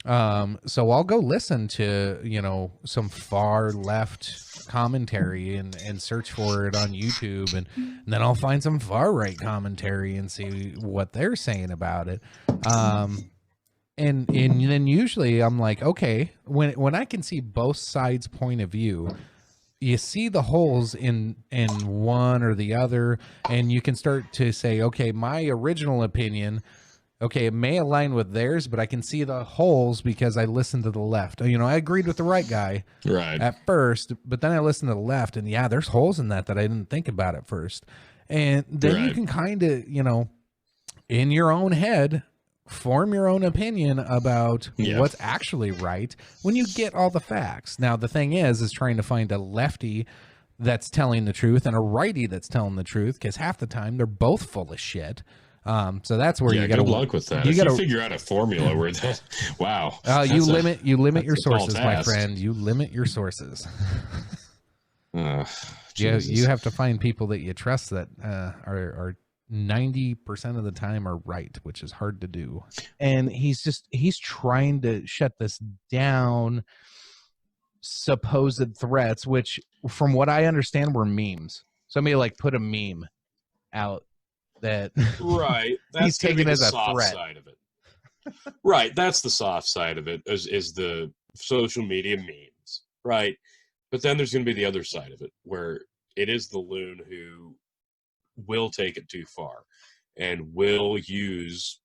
So I'll go listen to, you know, some far left commentary and search for it on YouTube, and then I'll find some far right commentary and see what they're saying about it. And then usually I'm like, okay, when I can see both sides' point of view, you see the holes in one or the other, and you can start to say, okay, my original opinion, okay, it may align with theirs, but I can see the holes because I listened to the left. You know, I agreed with the right guy at first, but then I listened to the left, and yeah, there's holes in that I didn't think about at first. And then you can kind of, you know, in your own head, form your own opinion about what's actually right when you get all the facts. Now, the thing is trying to find a lefty that's telling the truth and a righty that's telling the truth, because half the time they're both full of shit. So that's where you got to good luck with that. You got to figure out a formula where that. Wow. You limit your sources, my friend. You limit your sources. You have to find people that you trust that are 90% of the time are right, which is hard to do. And he's trying to shut this down. Supposed threats, which from what I understand were memes. Somebody like put a meme out that that's he's taking the as a soft threat. Side of it. Right, that's the soft side of it, is the social media memes, right? But then there's going to be the other side of it, where it is the loon who will take it too far and will use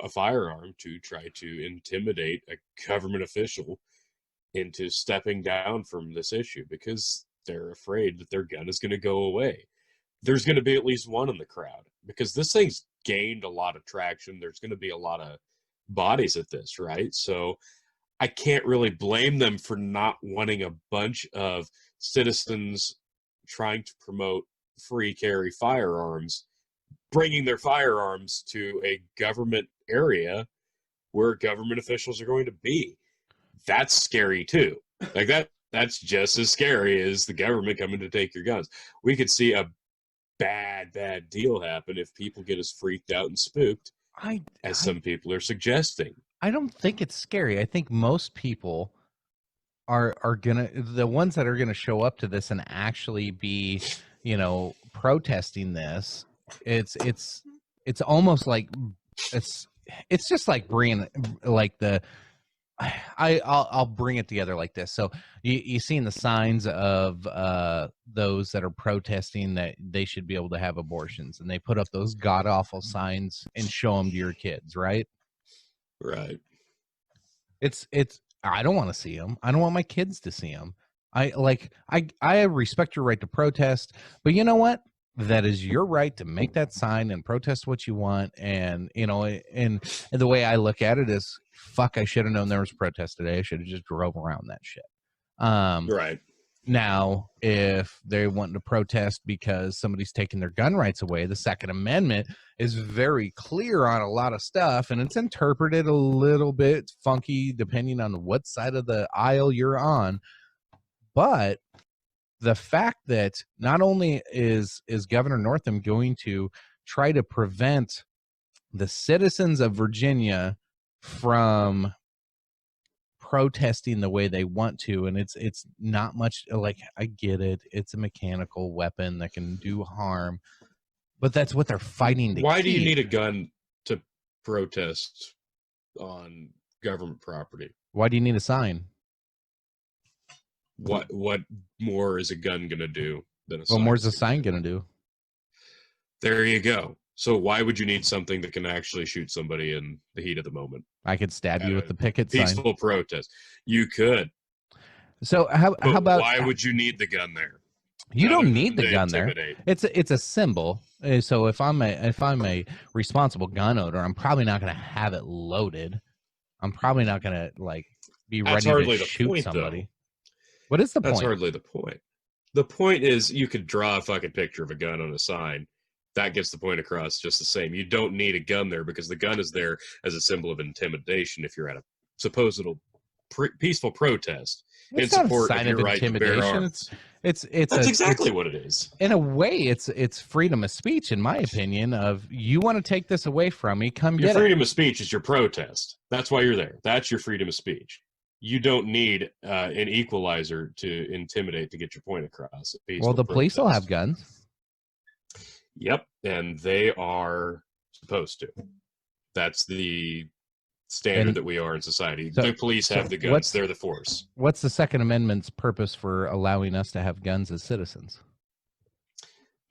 a firearm to try to intimidate a government official into stepping down from this issue because they're afraid that their gun is going to go away. There's going to be at least one in the crowd because this thing's gained a lot of traction. There's going to be a lot of bodies at this, right? So I can't really blame them for not wanting a bunch of citizens trying to promote free carry firearms, bringing their firearms to a government area where government officials are going to be. That's scary too. Like that's just as scary as the government coming to take your guns. We could see a bad deal happen if people get as freaked out and spooked as some people are suggesting. I don't think it's scary. I think most people are gonna, the ones that are gonna show up to this and actually be, you know, protesting this. It's almost like it's just like bringing like the. I'll bring it together like this. So you seen the signs of those that are protesting that they should be able to have abortions, and they put up those god awful signs and show them to your kids, right? Right. It's I don't want to see them. I don't want my kids to see them. I respect your right to protest, but you know what? That is your right to make that sign and protest what you want. And, you know, and the way I look at it is, fuck, I should have known there was a protest today. I should have just drove around that shit. Right. Now, if they want to protest because somebody's taking their gun rights away, the Second Amendment is very clear on a lot of stuff, and it's interpreted a little bit funky depending on what side of the aisle you're on. But the fact that not only is Governor Northam going to try to prevent the citizens of Virginia from protesting the way they want to, and it's not much, like, I get it, it's a mechanical weapon that can do harm, but that's what they're fighting to Why keep. do you need a gun to protest on government property? Why do you need a sign? what more is a gun gonna do than a sign? What more is a sign gonna do? There you go. So why would you need something that can actually shoot somebody in the heat of the moment? I could stab you with the picket sign. Peaceful protest. You could. So how about why would you need the gun there? You don't need the gun there. It's a symbol. So if I'm a responsible gun owner, I'm probably not going to have it loaded. I'm probably not going to like be ready to shoot somebody. What is the point? That's hardly the point. The point is you could draw a fucking picture of a gun on a sign. That gets the point across just the same. You don't need a gun there because the gun is there as a symbol of intimidation if you're at a supposed peaceful protest in support of your right to bear arms. That's exactly what it is. In a way, it's freedom of speech, in my opinion. Of you want to take this away from me, come get it. Your freedom of speech is your protest. That's why you're there. That's your freedom of speech. You don't need an equalizer to intimidate to get your point across. Well, the police will have guns. Yep, and they are supposed to. That's the standard that we are in society. So, the police have the guns. They're the force. What's the Second Amendment's purpose for allowing us to have guns as citizens?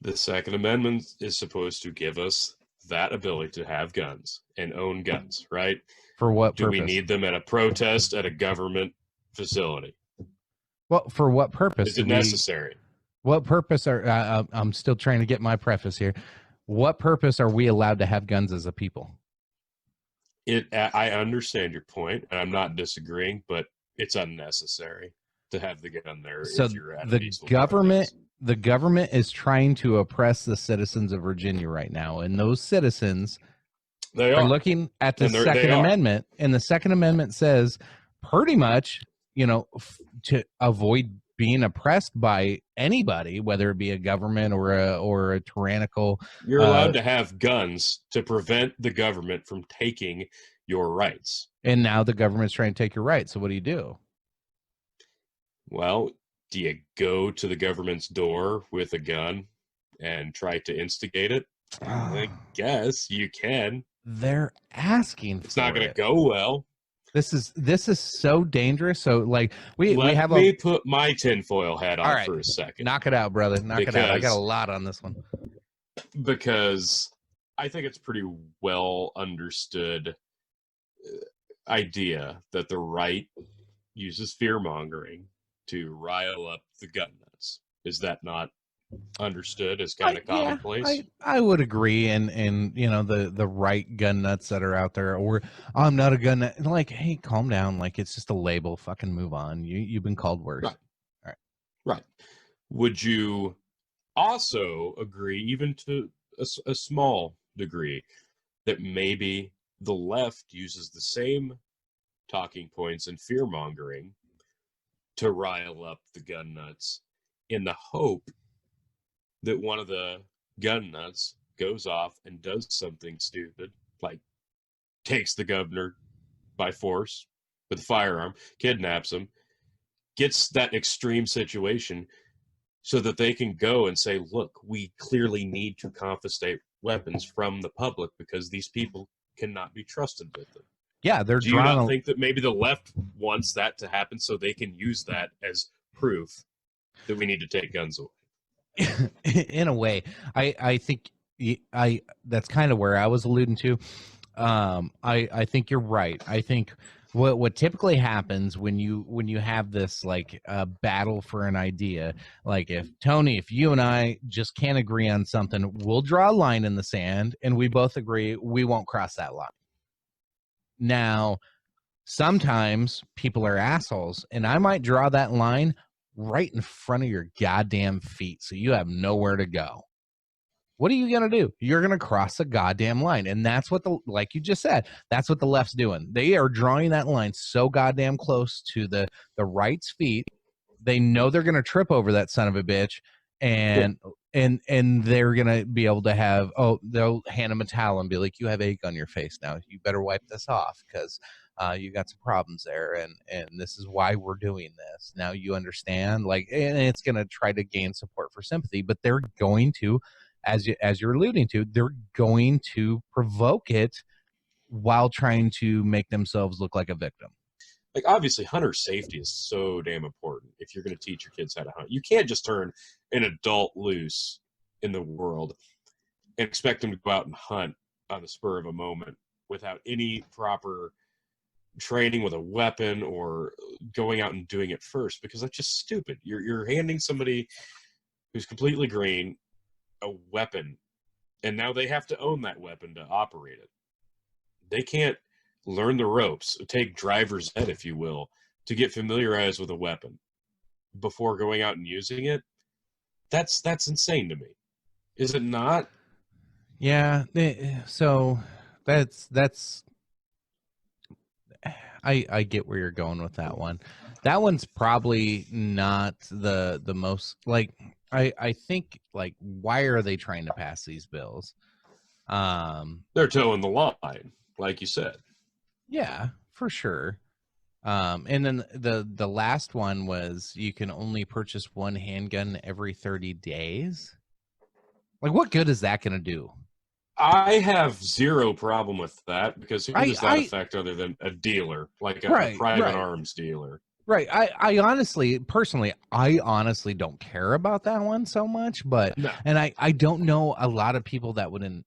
The Second Amendment is supposed to give us that ability to have guns and own guns, right? For what purpose? Do we need them at a protest at a government facility? Well, for what purpose? Is it necessary? What purpose are... I'm still trying to get my preface here. What purpose are we allowed to have guns as a people? I understand your point, and I'm not disagreeing, but it's unnecessary to have the gun there. So if you're at the government is trying to oppress the citizens of Virginia right now, and those citizens are looking at the Second Amendment, and the Second Amendment says pretty much, to avoid being oppressed by anybody, whether it be a government or a tyrannical. You're allowed to have guns to prevent the government from taking your rights. And now the government's trying to take your rights. So what do? Well, do you go to the government's door with a gun and try to instigate it? I guess you can. They're asking for it. It's not going to go well. This is so dangerous. So like Let me put my tinfoil hat on for a second. Knock it out, brother. Knock it out. I got a lot on this one. Because I think it's pretty well understood idea that the right uses fear mongering to rile up the gun nuts. Is that not understood as kind of commonplace? I would agree, and the right gun nuts that are out there, or I'm not a gun nut. Like, hey, calm down. Like, it's just a label. Fucking move on. You've been called worse. Right. All right. Would you also agree, even to a small degree, that maybe the left uses the same talking points and fear mongering to rile up the gun nuts in the hope that one of the gun nuts goes off and does something stupid, like takes the governor by force with a firearm, kidnaps him, gets that extreme situation so that they can go and say, look, we clearly need to confiscate weapons from the public because these people cannot be trusted with them. Yeah, Do you not think that maybe the left wants that to happen so they can use that as proof that we need to take guns away? In a way, I think that's kind of where I was alluding to. I think you're right. I think what typically happens when you have this like battle for an idea, like if you and I just can't agree on something, we'll draw a line in the sand and we both agree we won't cross that line. Now, sometimes people are assholes, and I might draw that line right in front of your goddamn feet, so you have nowhere to go. What are you going to do? You're going to cross the goddamn line. And that's what like you just said, that's what the left's doing. They are drawing that line so goddamn close to the right's feet. They know they're going to trip over that son of a bitch, and they're going to be able to have, they'll hand them a towel and be like, you have egg on your face now. You better wipe this off because you got some problems there, and this is why we're doing this. Now you understand, like, and it's going to try to gain support for sympathy, but they're going to, as you're alluding to, they're going to provoke it while trying to make themselves look like a victim. like, obviously hunter safety is so damn important if you're going to teach your kids how to hunt. You can't just turn an adult loose in the world and expect them to go out and hunt on the spur of a moment without any proper training with a weapon or going out and doing it first, because that's just stupid. You're handing somebody who's completely green a weapon, and now they have to own that weapon to operate it. They can't learn the ropes, take driver's ed, if you will, to get familiarized with a weapon before going out and using it. That's insane to me. Is it not? Yeah. So that's I get where you're going with that one. That one's probably not the most, like, I think, like, why are they trying to pass these bills? They're towing the line, like you said. Yeah, for sure. And then the last one was you can only purchase one handgun every 30 days. Like, what good is that going to do? I have zero problem with that, because who does that I affect other than a dealer, like a right, private right. arms dealer? Right. I honestly, personally, I honestly don't care about that one so much, but, No. and I don't know a lot of people that would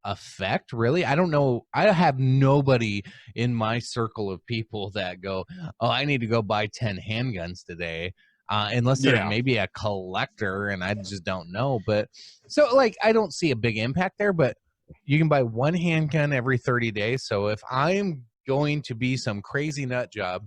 affect, really. I don't know. I have nobody in my circle of people that go, oh, I need to go buy 10 handguns today. Unless they're Yeah. maybe a collector, and I just don't know. But so, like, I don't see a big impact there, but you can buy one handgun every 30 days. So if I'm going to be some crazy nut job,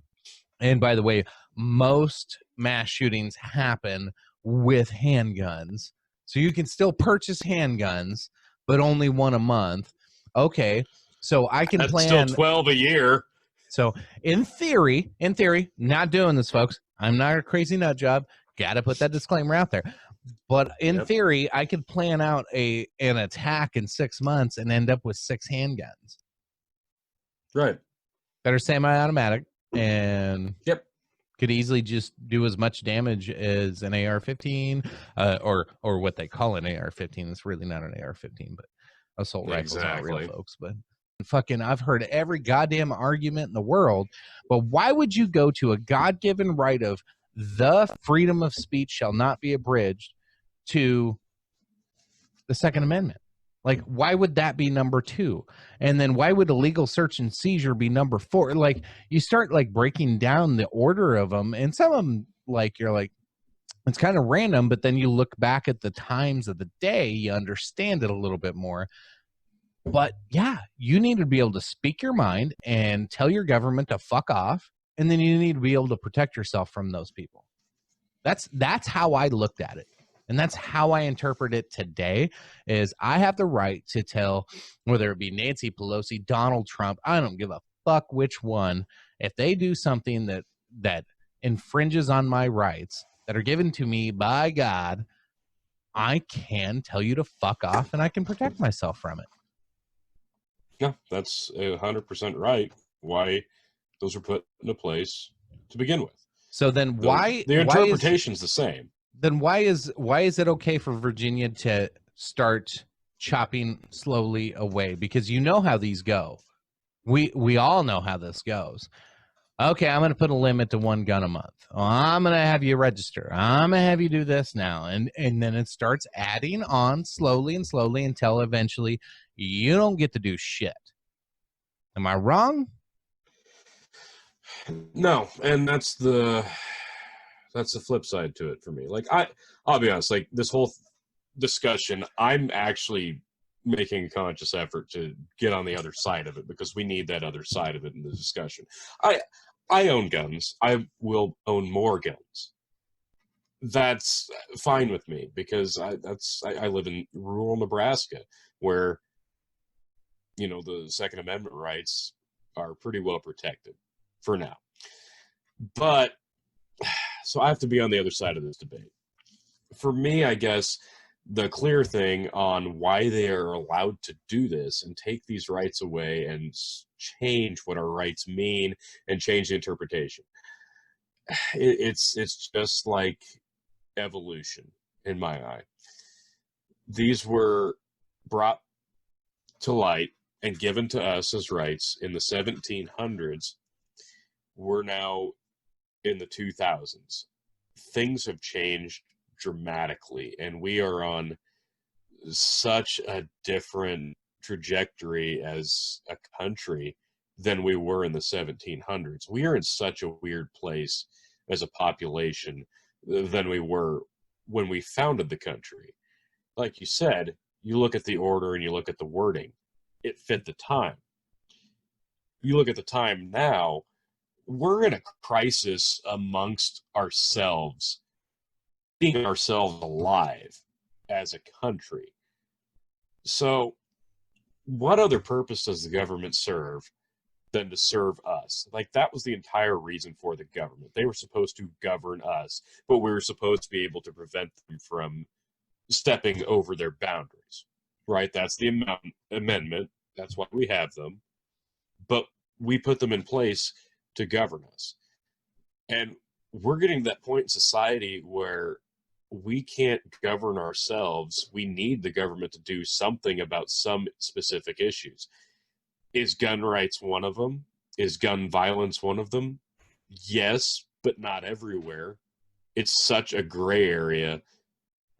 and by the way, most mass shootings happen with handguns. So you can still purchase handguns, but only one a month. Okay. So I can That's still plan. 12 a year. So in theory, not doing this, folks. I'm not a crazy nut job. Got to put that disclaimer out there. But in theory, I could plan out an attack in 6 months and end up with 6 handguns. Right. That are semi-automatic and could easily just do as much damage as an AR-15, or what they call an AR-15. It's really not an AR-15, but assault rifles aren't real, folks. But fucking, I've heard every goddamn argument in the world. But why would you go to a God-given right of the freedom of speech shall not be abridged to the Second Amendment? Like, why would that be number 2? And then why would illegal search and seizure be number 4? Like, you start, like, breaking down the order of them, and some of them, like, you're like, it's kind of random, but then you look back at the times of the day, you understand it a little bit more. But yeah, you need to be able to speak your mind and tell your government to fuck off, and then you need to be able to protect yourself from those people. That's how I looked at it. And that's how I interpret it today, is I have the right to tell, whether it be Nancy Pelosi, Donald Trump, I don't give a fuck which one, if they do something that infringes on my rights that are given to me by God, I can tell you to fuck off and I can protect myself from it. Yeah, that's 100% right. Why those were put into place to begin with. So then the interpretation's the same. Then why is it okay for Virginia to start chopping slowly away? Because you know how these go. We all know how this goes. Okay, I'm going to put a limit to 1 gun a month. Oh, I'm going to have you register. I'm going to have you do this now. And then it starts adding on slowly until eventually you don't get to do shit. Am I wrong? No, and that's the flip side to it for me. Like, I'll be honest, like, this whole discussion, I'm actually making a conscious effort to get on the other side of it, because we need that other side of it in the discussion. I own guns. I will own more guns. That's fine with me, because I live in rural Nebraska, where, you know, the Second Amendment rights are pretty well protected for now. But so I have to be on the other side of this debate. For me, I guess the clear thing on why they are allowed to do this and take these rights away and change what our rights mean and change the interpretation, it's just like evolution in my eye. These were brought to light and given to us as rights in the 1700s we're now in the 2000s. Things have changed dramatically, and we are on such a different trajectory as a country than we were in the 1700s. We are in such a weird place as a population than we were when we founded the country. Like you said, you look at the order and you look at the wording, it fit the time. You look at the time now, we're in a crisis amongst ourselves, being ourselves alive as a country. So what other purpose does the government serve than to serve us? Like, that was the entire reason for the government. They were supposed to govern us, but we were supposed to be able to prevent them from stepping over their boundaries, right? That's the amendment. That's why we have them. But we put them in place to govern us. And we're getting to that point in society where we can't govern ourselves. We need the government to do something about some specific issues. Is gun rights one of them? Is gun violence one of them? Yes, but not everywhere. It's such a gray area.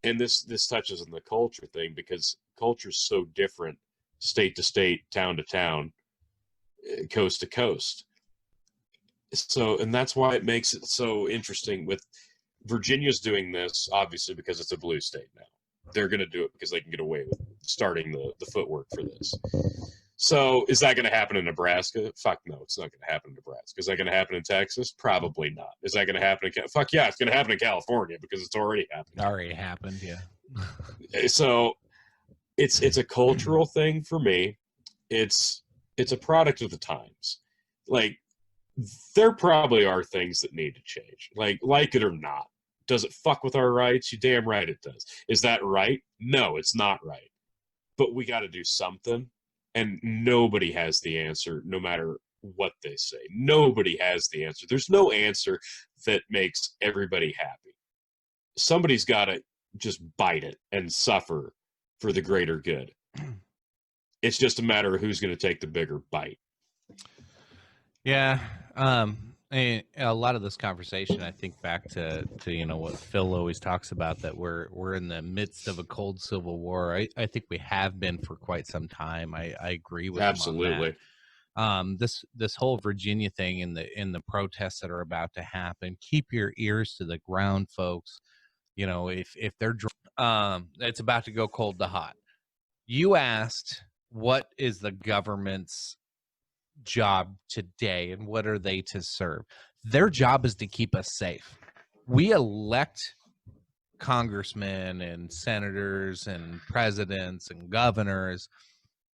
And this touches on the culture thing, because culture is so different, state to state, town to town, coast to coast. So, and that's why it makes it so interesting. With Virginia's doing this, obviously, because it's a blue state now. They're going to do it because they can get away with starting the footwork for this. So is that going to happen in Nebraska? Fuck no, it's not going to happen in Nebraska. Is that going to happen in Texas? Probably not. Is that going to happen in fuck yeah, it's going to happen in California, because it's already happened. Already happened, yeah. So it's a cultural thing for me. It's a product of the times. Like, there probably are things that need to change. Like it or not. Does it fuck with our rights? You damn right it does. Is that right? No, it's not right. But we got to do something. And nobody has the answer, no matter what they say. Nobody has the answer. There's no answer that makes everybody happy. Somebody's got to just bite it and suffer for the greater good. It's just a matter of who's going to take the bigger bite. Yeah. And a lot of this conversation, I think back to what Phil always talks about, that we're in the midst of a cold civil war. I think we have been for quite some time. I agree with absolutely. Him on that. This whole Virginia thing in the protests that are about to happen, keep your ears to the ground, folks. If they're it's about to go cold to hot. You asked, what is the government's job today and what are they to serve? Their job is to keep us safe. We elect congressmen and senators and presidents and governors.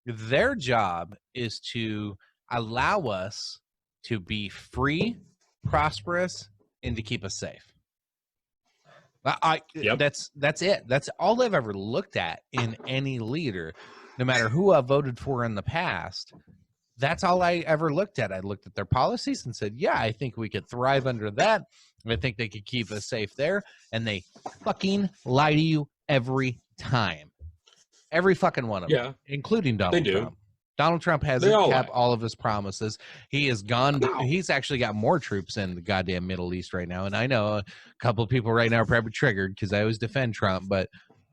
Their job is to allow us to be free, prosperous, and to keep us safe. Yep. That's it. That's all I've ever looked at in any leader, no matter who I voted for in the past. That's all I ever looked at. I looked at their policies and said, yeah, I think we could thrive under that. I think they could keep us safe there. And they fucking lie to you every time. Every fucking one of them, including Donald Trump. Donald Trump hasn't kept all of his promises. He has gone. He's actually got more troops in the goddamn Middle East right now. And I know a couple of people right now are probably triggered because I always defend Trump. But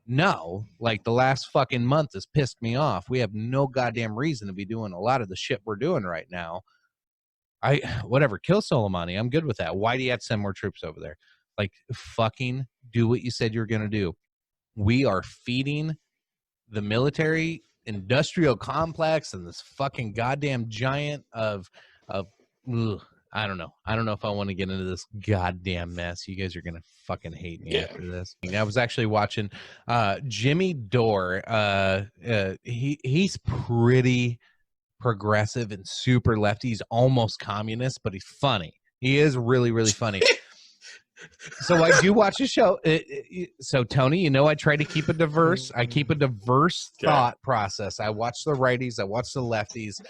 no, like, the last fucking month has pissed me off. We have no goddamn reason to be doing a lot of the shit we're doing right now. Whatever, kill Soleimani. I'm good with that. Why do you have to send more troops over there? Like, fucking do what you said you're going to do. We are feeding the military industrial complex and this fucking goddamn giant of I don't know if I want to get into this goddamn mess. You guys are gonna fucking hate me after this. I was actually watching Jimmy Dore. He's pretty progressive and super lefty. He's almost communist, but he's funny. He is really, really funny. So I do watch a show. So Tony, I try to keep it diverse. I keep a diverse thought process. I watch the righties, I watch the lefties,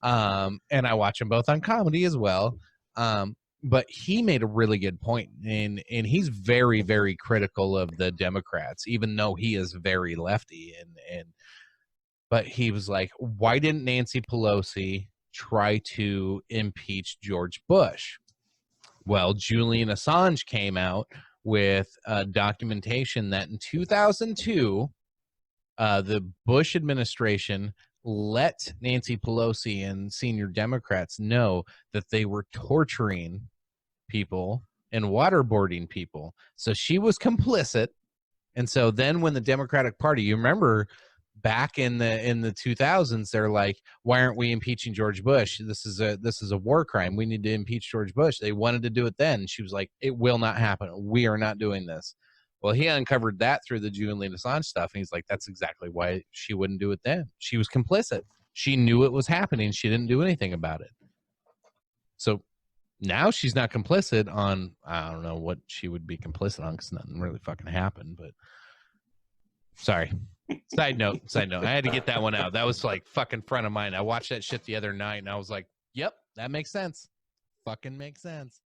and I watch them both on comedy as well. But he made a really good point, and he's very, very critical of the Democrats, even though he is very lefty. But he was like, why didn't Nancy Pelosi try to impeach George Bush? Well, Julian Assange came out with documentation that in 2002, the Bush administration let Nancy Pelosi and senior Democrats know that they were torturing people and waterboarding people. So she was complicit. And so then when the Democratic Party, you remember back in the 2000s, they're like, why aren't we impeaching George Bush? This is a war crime. We need to impeach George Bush. They wanted to do it then. She was like, it will not happen. We are not doing this. Well, he uncovered that through the Julian Assange stuff. And he's like, that's exactly why she wouldn't do it then. She was complicit. She knew it was happening. She didn't do anything about it. So now she's not complicit on, I don't know what she would be complicit on because nothing really fucking happened. But sorry. Side note. I had to get that one out. That was like fucking front of mind. I watched that shit the other night and I was like, yep, that makes sense. Fucking makes sense.